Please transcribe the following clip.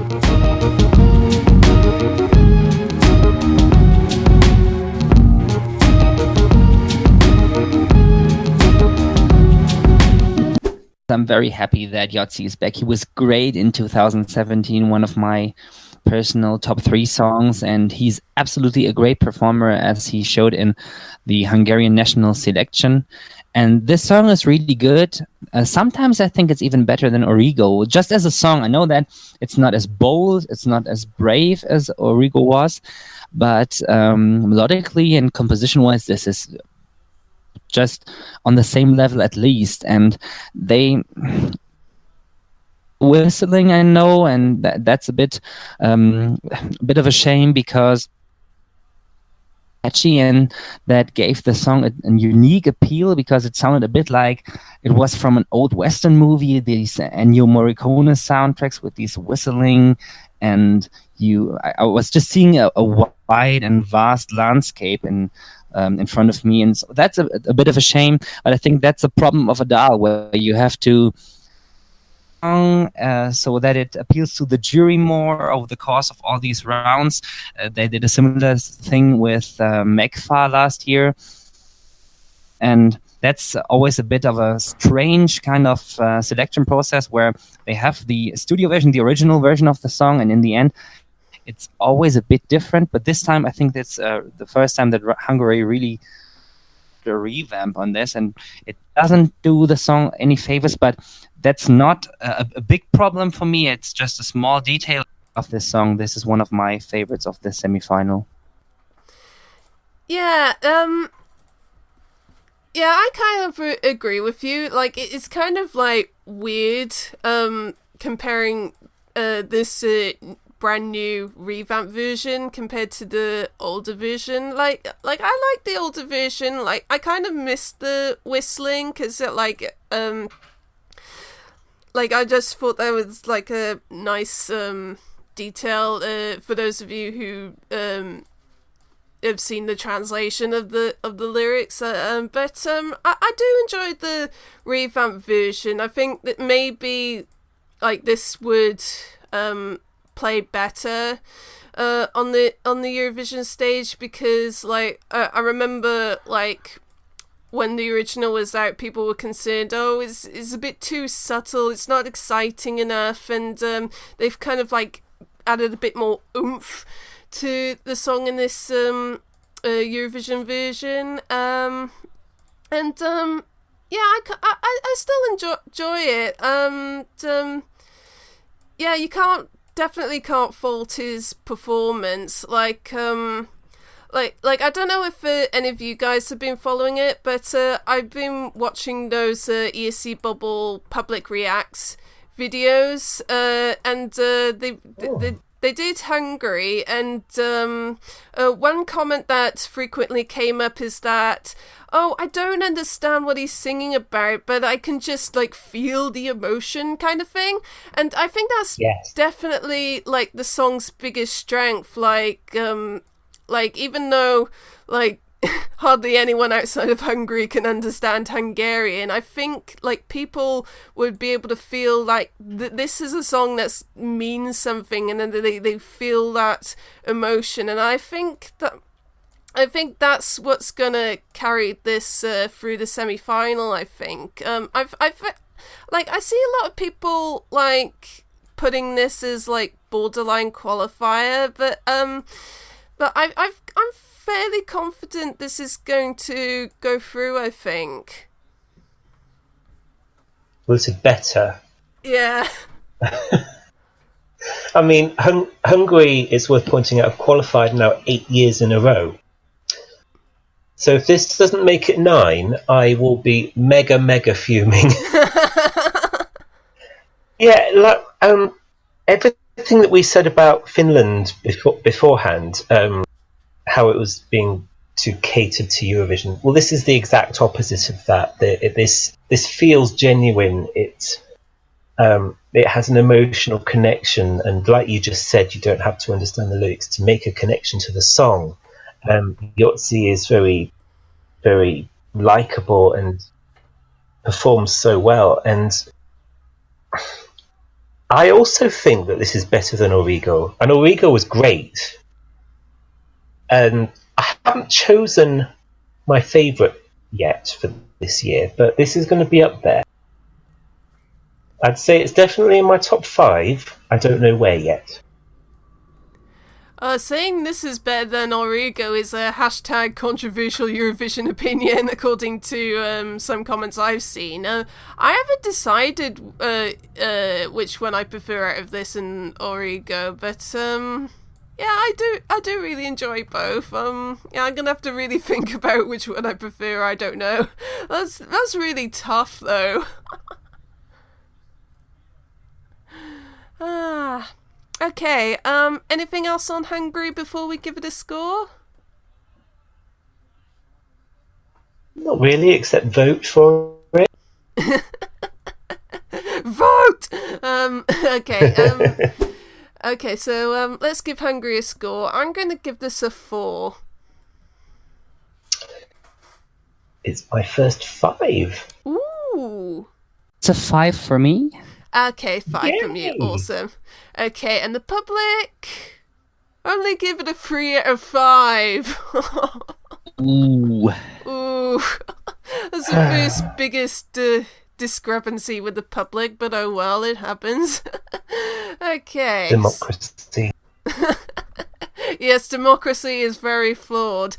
I'm very happy that Yahtzee is back. He was great in 2017, one of my personal top 3 songs, and he's absolutely a great performer, as he showed in the Hungarian national selection. And this song is really good. Sometimes I think it's even better than Origo. Just as a song, I know that it's not as bold, it's not as brave as Origo was, but melodically and composition-wise, this is just on the same level at least. And they whistling, I know, and that's a bit of a shame, because catchy, and that gave the song a unique appeal, because it sounded a bit like it was from an old Western movie, these Ennio Morricone soundtracks with these whistling, and I was just seeing a wide and vast landscape in front of me, and so that's a bit of a shame. But I think that's a problem of Adele, where you have to so that it appeals to the jury more over the course of all these rounds. They did a similar thing with Megfa last year, and that's always a bit of a strange kind of selection process, where they have the studio version, the original version of the song, and in the end it's always a bit different. But this time I think that's the first time that Hungary really did a revamp on this, and it doesn't do the song any favors, but that's not a big problem for me. It's just a small detail of this song. This is one of my favorites of the semi-final. Yeah, I kind of agree with you. Like, it's kind of like weird comparing this brand new revamp version compared to the older version. Like I like the older version. Like, I kind of miss the whistling, because I just thought that was like a nice detail for those of you who have seen the translation of the lyrics. But I do enjoy the revamp version. I think that maybe like this would play better on the Eurovision stage, because like I remember like when the original was out, people were concerned, it's a bit too subtle, it's not exciting enough, and they've kind of like added a bit more oomph to the song in this Eurovision version. I still enjoy it. You definitely can't fault his performance. Like I don't know if any of you guys have been following it, but I've been watching those ESC Bubble public reacts videos, and they did Hungary, and one comment that frequently came up is that, I don't understand what he's singing about, but I can just like feel the emotion, kind of thing. And I think that's definitely like the song's biggest strength. Like even though like hardly anyone outside of Hungary can understand Hungarian, I think like people would be able to feel like this is a song that means something, and then they feel that emotion. And I think that's what's gonna carry this through the semi-final. I think I see a lot of people like putting this as like borderline qualifier, but I'm fairly confident this is going to go through, I think. Was it better? Yeah. I mean, Hungary, is worth pointing out, have qualified now 8 years in a row. So if this doesn't make it 9, I will be mega fuming. Yeah, like everything that we said about Finland beforehand, how it was being too catered to Eurovision. Well, this is the exact opposite of that. This feels genuine. It has an emotional connection, and like you just said, you don't have to understand the lyrics to make a connection to the song. Yotzi is very, very likable and performs so well, and I also think that this is better than Origo. And Origo was great. And I haven't chosen my favourite yet for this year, but this is going to be up there. I'd say it's definitely in my top 5. I don't know where yet. Saying this is better than Origo is a hashtag controversial Eurovision opinion, according to some comments I've seen. I haven't decided which one I prefer out of this and Origo, but yeah, I do really enjoy both. Yeah, I'm gonna have to really think about which one I prefer. I don't know. That's really tough, though. Okay, anything else on Hungary before we give it a score? Not really, except vote for it. Vote! Okay, okay, so let's give Hungary a score. I'm going to give this a 4. It's my first 5. Ooh! It's a 5 for me. Okay, 5 Yay! from you. Awesome. Okay, and the public only give it a 3 out of 5. Ooh. Ooh. That's the first biggest discrepancy with the public, but oh well, it happens. Okay. Democracy. Yes, democracy is very flawed.